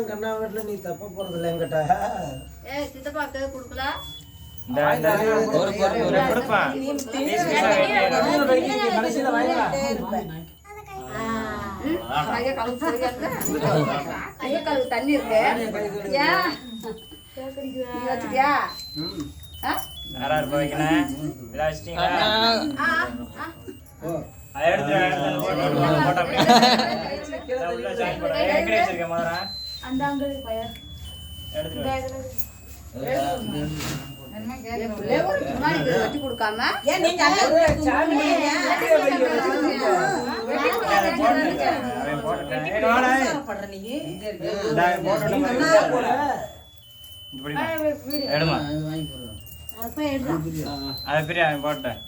கண்ணா வீட்டுல நீ தப்ப போறதில்ல என்கிட்ட தண்ணி இருக்கு வச்சுக்கியா வெட்டி கொடுக்காம எடுமா அதை பெரிய போட்டேன்